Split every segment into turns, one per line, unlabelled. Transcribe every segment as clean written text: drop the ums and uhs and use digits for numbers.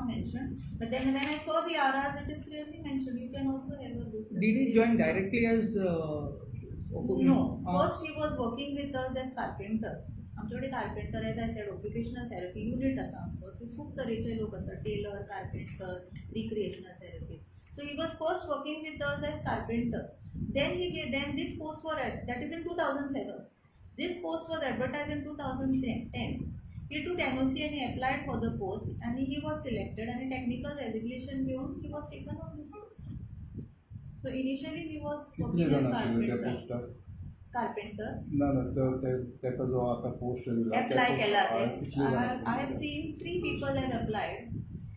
mentioned. But then when I saw the RRs, it is clearly mentioned. You can also have a look.
Did he join directly as?
No. First, he was working with us as carpenter. आमच्याकडे carpenter as I said occupational therapy unit आसा आमचो थंय खूब तरेचे लोक आसा tailor carpenter recreational therapist so he was first working with us as carpenter then this post was that is in 2007 this post was advertised in 2010 he took NOC and he applied for the post and he was selected and a technical resignation घेऊन he was taken on this post so initially he was working as carpenter
ना त्याचा जो आता post
apply केला आय have scene 3 people have applied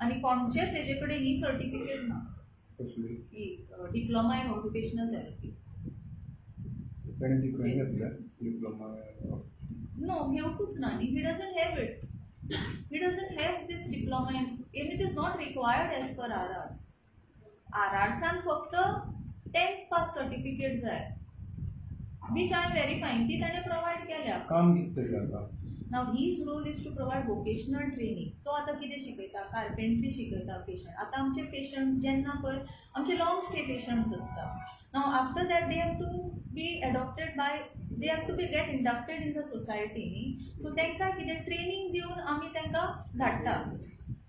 आणि कोणचेच हेजेकडे ही certificate ना ही डिप्लोमा इन ऑक्युपेशनल थेरपी
त्याने ती खंय घेतल्या डिप्लोमा
नो घेवपूच ना न्ही ही doesn't have it he doesn't have this diploma in it is not required as per आरआरसान फक्त 10th पास सर्टिफिकेट जाय which I am verifying ती ताणे प्रोवाइड केल्या
काम कितें करता
नाव his role is to provide vocational training तो आतां कितें शिकयता कार्पेंट्री शिकयता पेशंट आतां आमचे पेशंट्स जेन्ना पळय आमचे लॉंग स्टे पेशंट्स आसता नाव after that they have to be adopted by they have to be get inducted in the society न्ही सो तांकां कितें ट्रेनिंग दिवन आमी तांकां धाडटा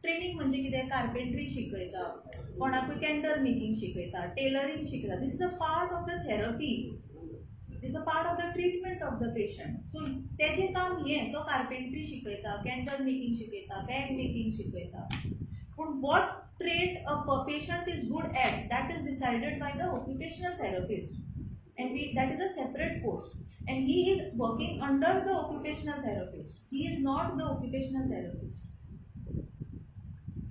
ट्रेनिंग म्हणजे कितें कार्पेंट्री शिकयता कोणाकूय कॅन्डल मेकिंग शिकयता टेलरिंग शिकयता this is a part of the therapy this a part of the treatment of the patient so तेजें काम हें तो कार्पेंट्री शिकयता कॅन्डल मेकिंग शिकयता बॅग मेकिंग शिकयता पूण what trade a patient is good at that is decided by the occupational therapist and that is a separate post and he is working under the occupational therapist he is not the occupational therapist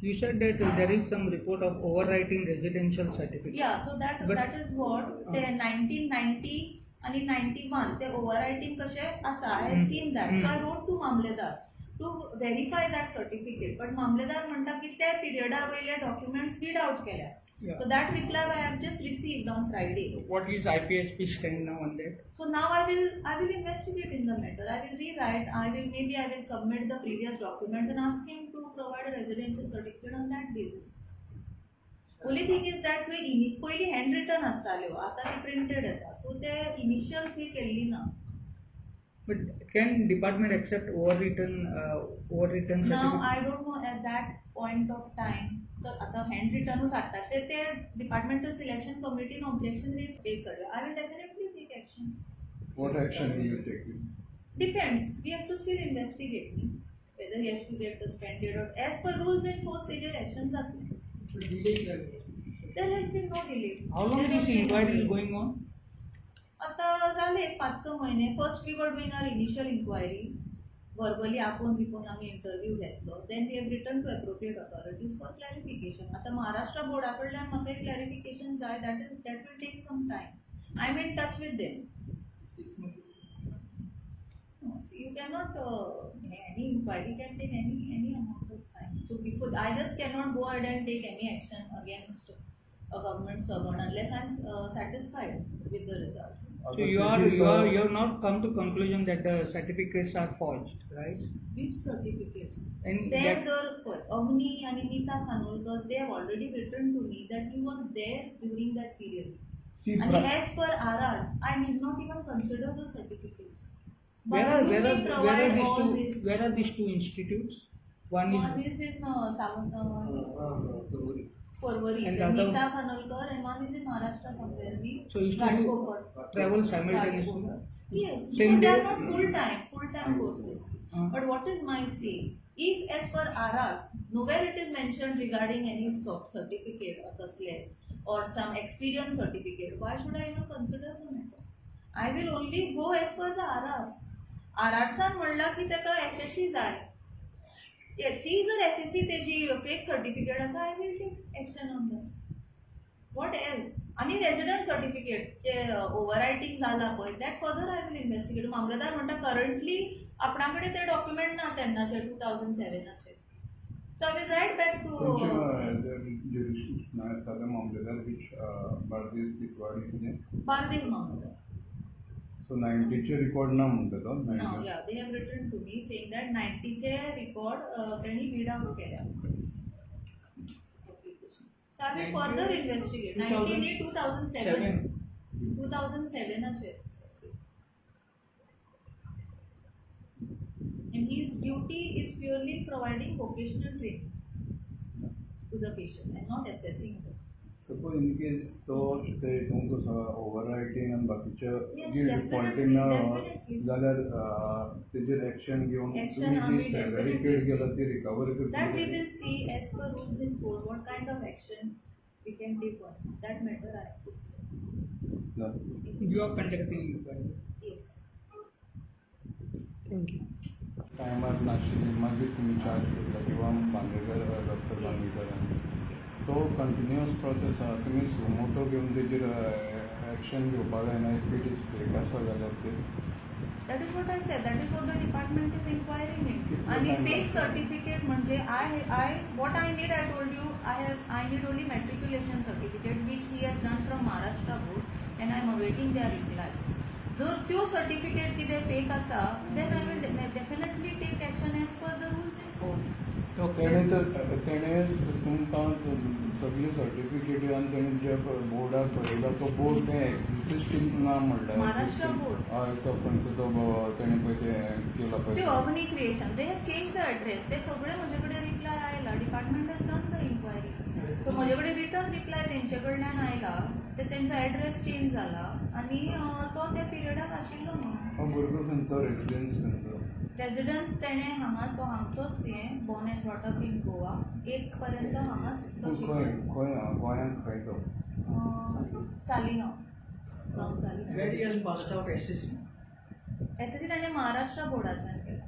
You said that there is some report of overwriting residential certificate.
Yeah, so that is what the 1990 आणि 91 ते overwriting कशें आसा I have seen that so I wrote to मामलेदार to verify that certificate but मामलेदार म्हणटा की ते पिरियडा वयले डॉक्युमेंट्स रीड आउट केल्या so that reply I have just received on Friday.
What is IPHP stand now on that?
So now I will investigate in the matter. I will rewrite. I will submit the previous documents and ask him to provide a residential certificate on that basis. Only thing is that पयली hand written आसताल्यो आता ती printed येता so ते initial थी केल्ली ना.
But can department accept overwritten certificate?
Now I don't know at that point of time. तर आता हँड रिटर्नूच हाडटात ते डिपार्टमेंटल सिलेक्शन कमिटीन objection raise take sir I will definitely take action
what action will you take
depends we have to still investigate whether he has to get suspended or as per rules and force तेजेर action जातले there has been no delay
how long this inquiry is going on
आता झाले 5-6 महिने first we were doing our initial inquiry verbally आपून बिपून आम्ही interview घेतलो then we have return to appropriate authorities for clarification आता महाराष्ट्र बोर्डा कडल्यान म्हाका एक क्लॅरिफिकेशन जाय that will take some time I am in touch with them 6 months you cannot any inquiry can take any amount of time so before I just cannot go ahead and take any action against a government servant unless I am satisfied with the results.
So you have not come to conclusion that the certificates are forged, right?
Which certificates?
And
there's Avni and Nita Khanolkar, they have already written to me that he was there during that period. And as per RRs, I did not even consider the certificates.
Where are these two institutes? One
is in Porvory,
and
Nita Khanolkar, and one is in Maharashtra somewhere.
So you still travel simultaneously?
Yes, because they are not full-time courses. But what is my say? If as per RRs, nowhere it is mentioned regarding any certificate or the or some experience certificate, why should I even consider the matter? I will only go as per the RRs. RRसान म्हणला की ताका SSC जाय. ती जर SSC तेजी fake certificate आसा I will take action on that what else आनी resident certificate जे ओवररायटिंग जाला पळय that further I will investigate मामलेदार म्हणटा करंटली आपणा कडेन ते डॉक्युमेंट ना तेन्नाचे 2007 so I will write back to
मामलेदार which बार्देस तिसवाडी
बार्देस मामलेदार
So 90चे रिकॉर्ड ना म्हणटा तो
No, yeah, they have written to me saying that 90चे record त्यांनी read out केल्या So I will further investigate. 2007. 2007 and his duty is purely providing vocational training to the patient and not assessing them.
Suppose in case तो ते तुमकां ओवररायटिंग आनी बाकीचे
Yes,
जी
definitely,
डिफॉल्टीन
definitely.
जाल्यार तेजेर action घेवन
Action
तुम्ही
आम्ही
जी सॅलरी
definitely-
पेड केला ती रिकवर
That we
करतली
will see as per rules in force what kind of action we can take on. That matter I have to see.
You are conducting inquiry.
Yes.
Thank you.
टायमार नाशिल्ली मागीर तुमी charge केला किंवा Bandekar doctor बांदेकरान तो continuous process आहा तुमी suo motu घेवन तेजेर एक्शन घेवपाक जायना इफ इट इज फेक आसा जाल्यार ते
That is what I said. That is what the department is inquiring in.
It's
And
not
fake
like-
certificate म्हणजे what I need, I told you, I need only matriculation certificate which he has done from Maharashtra board and I am awaiting their reply. जर त्यो certificate कितें fake आसा then I will definitely take action as per the rules in force.
तेणे तुमकां सगळी सर्टिफिकेटी आनी तेणे जे बोर्डाक बरयला तो बोर्ड तें एक्झिस्टींग ना म्हणल्यार
महाराष्ट्र board.
हय तो खंयचो तो तेणे पळय तें केला
ते
पळय
अग्नी creation they have changed the address. ते सगळे म्हजे कडेन रिप्लाय आयला. Department has done the inquiry. सो म्हजे कडेन रिटर्न रिप्लाय तेंचे कडल्यान आयला ते तेंचो एड्रेस चेंज जाला आनी तो त्या पिरियडाक आशिल्लो न्हू.
भुरगो खंयचो रेजिडेंस खंयचो
रेजिडन्स तेणें हांगा तो हांगचोच हें born and brought up in Goa 8th पर्यंत हांगाच तो
तूं खंय खंय गोंयांत खंय तो
Saligao from
Where he
Saligao
has passed out SSC.
SSC ताणें महाराष्ट्र बोर्डाच्यान केला.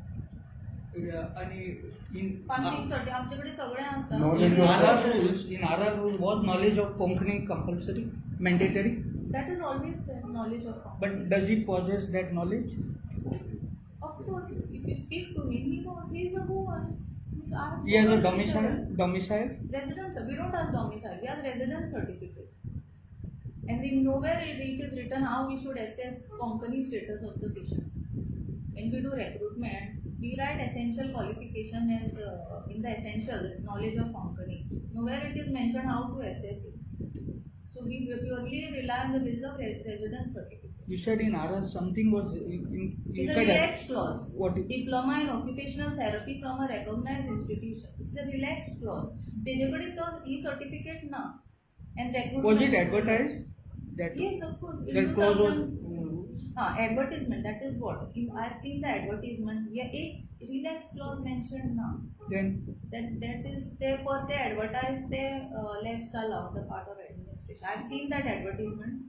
आणि in
पासिंग सर्टिफिकेट आमचे कडेन सगळें आसा.
Knowledge
in
of-
RR rules was knowledge of Konkani compulsory, mandatory,
That is always the knowledge of
but
company.
does he possess that knowledge?
Of course, if you speak to him, he knows he is a Goan. He's asked
He has
for
a
the teacher.
domicile.
Residence. We don't have domicile. We have residence certificate. And in nowhere it is written how we should assess Konkani status of the patient. When we do recruitment, we write essential qualification as in the essential knowledge of Konkani. Nowhere it is mentioned how to assess it. So we purely rely on the basis of residence certificate.
You said in RR something was you
It's a
said
relaxed clause.
what it-
Diploma in occupational therapy from a recognized institution. It's a relaxed clause. तेजेकडे तो e-certificate ना. And recruitment.
was it advertised? That
Yes, of course. In
that clause was
2000 advertisement. That is what. I've seen the advertisement. Yeah, एक relaxed clause mentioned ना.
then
That is there for they advertise the left sala on the part of administration. I've seen that advertisement.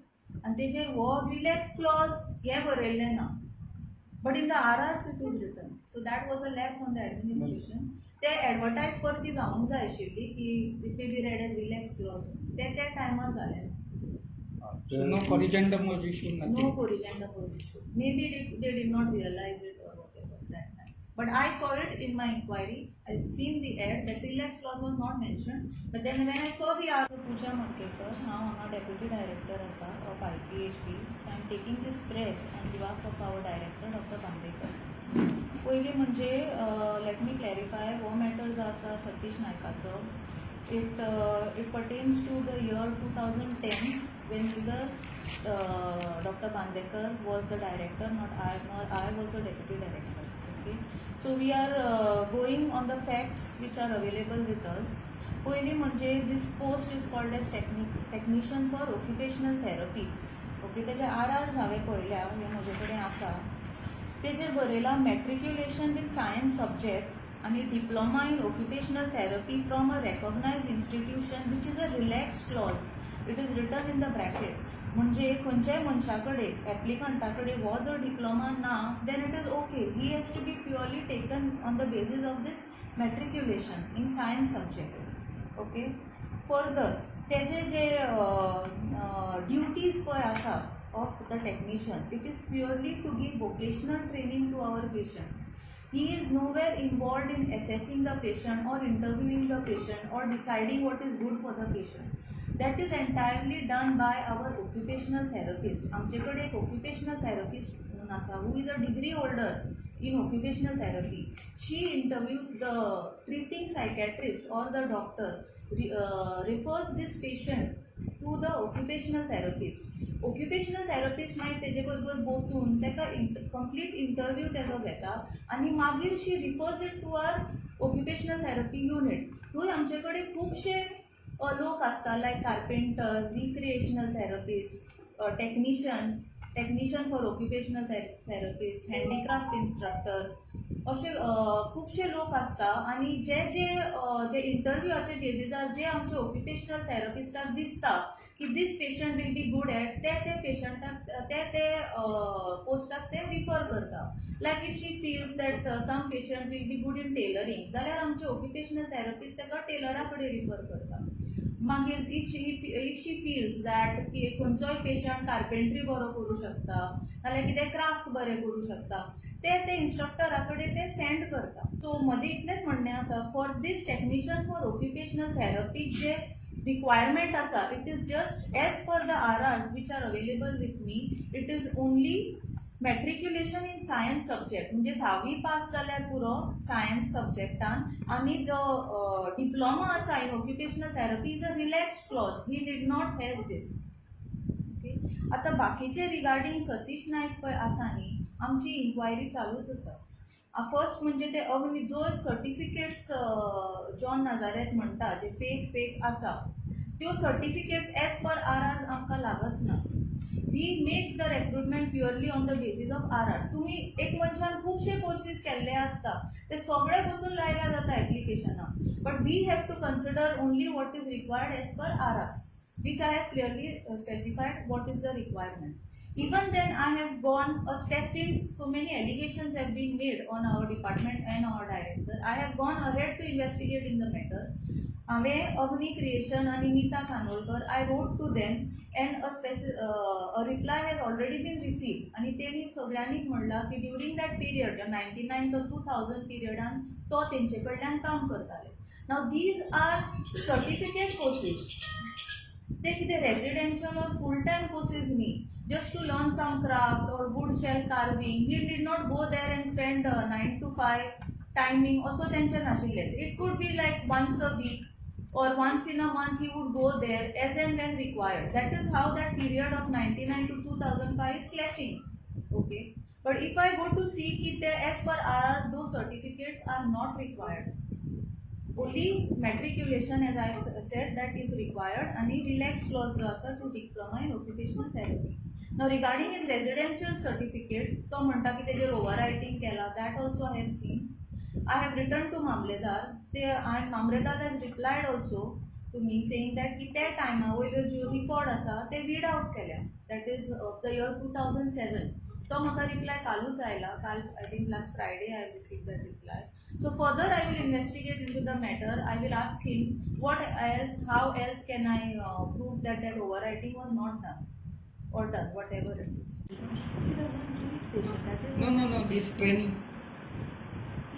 And तेजेर वो relaxed clause हे बरयल्लें ना. But in the RRs it is written. So that was a lapse on the administration. ते advertise परती जावंक जाय आशिल्ली की it will be read as relaxed clause. त्या टायमार जालें.
so no corrigendum was issued, nothing.
No corrigendum was issued. Maybe they did not realize it or whatever that time. But I saw it in my inquiry. I've seen the ad that relaxed clause was not mentioned. But then when I saw the Pooja Matkekar, now I'm a deputy director asa of IPHD. So I'm taking this press on behalf of our director, Dr. Bandekar. पयली म्हणजे let me clarify वो matter जो आसा Satish नायकाचो it pertains to the year 2010 when either Dr. Bandekar was the director, not I, nor I was the deputy director. Okay, so we are going on the facts which are available with us. पयली म्हणजे this post is called as technician for occupational therapy. Okay, तेजे RRs हांवें पळयल्या हे म्हजे कडेन आसा. तेजेर बरयला matriculation with science subject आणि diploma in occupational therapy from a recognized institution which is a relaxed clause. It is written in the bracket. म्हणजे खंयच्याय मनशा कडेन एप्लिकंटा कडेन हो जर डिप्लोमा ना then it is okay. He has to be purely taken on the basis of this matriculation in science subject. Okay. Further, तेजे जे duties पळय आसा of the technician, it is purely to give vocational training to our patients. He is nowhere involved in assessing the patient or interviewing the patient or deciding what is good for the patient. That is entirely done by our occupational therapist. आमचे कडेन एक occupational therapist म्हणून आसा who is a degree holder in occupational therapy. She interviews the treating psychiatrist or the doctor, refers this patient to the occupational therapist. Occupational therapist मागीर तेजे बरोबर बसून तेका कंप्लीट इंटरव्यू तेजो घेता आनी मागीर she refers it to our occupational therapy unit. थंय आमचे कडेन खुबशे लोक आसता like carpenter, recreational therapist, technician for occupational therapist, handicraft instructor, असे खुबशे लोक आसता आनी जे इंटरव्यूआचे बेसिसार जे आमचे ऑक्युपेशनल थेरपिस्टाक दिसता की this patient will be good at ते पेशंटाक ते पोस्टाक ते रिफर करता. Like if she feels that some patient will be good in tailoring जाल्यार आमचे ऑक्युपेशनल थेरपिस्ट ताका टेलरा कडेन रिफर करता. मागीर इफ शी फिल्स दॅट की खंयचोय पेशंट कार्पेंट्री बरो करूं शकता नाल्यार कितें क्राफ्ट बरें करूं शकता ते इंस्ट्रक्टरा कडेन ते सेंड करता. सो म्हजें इतलेंच म्हणणें आसा for this technician for occupational therapy जे रिक्वायरमेंट आसा it is just as per the RRs which are available with me. It is only matriculation in science subject म्हणजे 10वी पास जाल्यार पुरो सायन्स सब्जेक्टान आनी जो डिप्लोमा आसा in occupational therapy is a relax clause. He did not have this. Okay, आतां बाकीचे regarding Satish नायक पळय आसा न्ही आमची इन्क्वायरी चालूच आसा. फर्स्ट म्हणजे ते जो सर्टिफिकेट्स जॉन नाजारेथ म्हणटा जे फेक आसा त्यो सर्टिफिकेट्स एज पर RRs आमकां लागच ना. We make the recruitment purely on the basis of RRs. तुम्ही एक मनशान खुबशे कोर्सीस केल्ले आसता ते सगळे बसून लायल्या जाता एप्लिकेशनाक, but we have to consider only what is required as per RRs, which I have clearly specified what is the requirement. Even then I have gone a step, since so many allegations have been made on our department and our director. I have gone ahead to investigate in the matter. Avni Creation and Nita Khanolkar, I wrote to them and a reply has already been received. And they सगळ्यांनी म्हणला की during that period, the 99 to 2000 period, and तो तेंचे कडल्यान काम करताले. Now these are certificate courses. ते कितें residential or full time courses न्ही. Just to learn some craft or wood shell carving, he did not go there and spend 9 to 5 timing. Also, tension naashile. It could be like once a week or once in a month he would go there as and when required. That is how that period of 99 to 2005 is clashing. Okay, but if I go to see that as per RRs, those certificates are not required. Only matriculation, as I said, that is required, and a relaxed clause to diploma in occupational therapy. Now regarding his residential certificate, तो म्हणता की तेजेर overwriting केला. That also I have seen. I have written to Mamledar. Mamledar has replied also to me saying that की त्या टायमा वयलो जो रिकॉर्ड आसा ते रीड आउट केल्या. That is of the year 2007. तो म्हाका रिप्लाय कालूच आयला. काल I think last Friday I have received that reply. So further I will investigate into the matter. I will ask him what else, how else can I prove that overwriting was not done or done, whatever it is. He doesn't treat patient. That is
No. This training.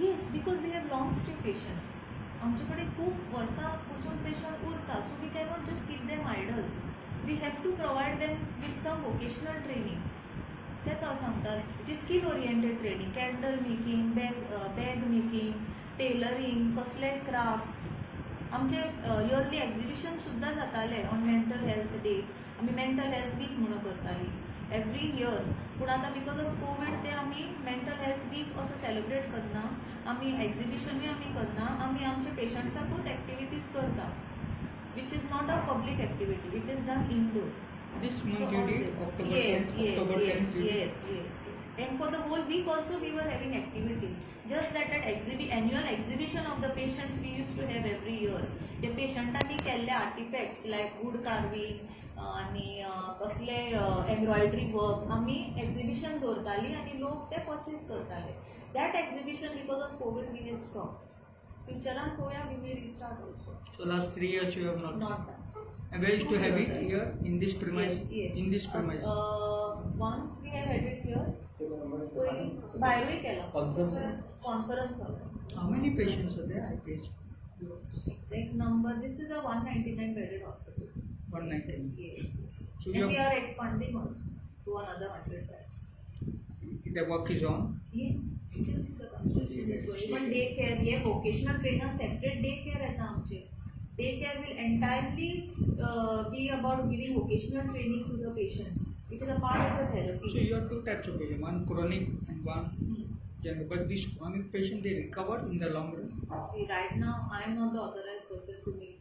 Yes, because we have long stay patients. आमच्याकडे खूप वर्सां पासून patient उरता, so we cannot just keep them idle. We have to provide them with some vocational training. तेच हांव सांगता. It is skill oriented training, candle making, bag making, tailoring, कसलेय craft. आमचे इयरली एक्झिबिशन सुद्दां जाताले ऑन मेंटल हेल्थ डे. आमी mental health week म्हणून करताली एवरी इयर. पूण आतां बिकॉज ऑफ कोवीड ते आमी मेंटल हेल्थ वीक असो सेलिब्रेट करना, आमी एक्झिबिशनूय आमी करना. आमी आमचे पेशंट्साकूच एक्टिविटीज करता, which is not a public activity. It is done indoor.
This month you did October 10th.
Yes. And for the whole week also we were having activities. Just that at annual exhibition of the patients we used to have every year. The patientani केल्ले artifacts like wood carving आणि कसले embroidery work आमी exhibition दवरताली आणि लोक ते purchase करताले. That exhibition because of COVID we have stopped. Future we may restart also.
So last 3 years you have not
done.
And where used to have it here in this premise?
Yes.
In this premise.
Once we have had it here. बाहेरही केला. Conference hall.
How many patients are there? I guess.
Exact number. This is a 199 bedded hospital.
199.
Yes.
So
And we are expanding also to another 100 beds.
the work is on.
Yes. You can see the construction is going. Even daycare, hey vocational trainer separate daycare येता आमचे. Daycare will entirely be about giving vocational training to the patients. It is a part of the therapy.
So you have two types of patient, one chronic and one general. But this chronic patient they recover in the long run.
See, right now I am not the authorized person to make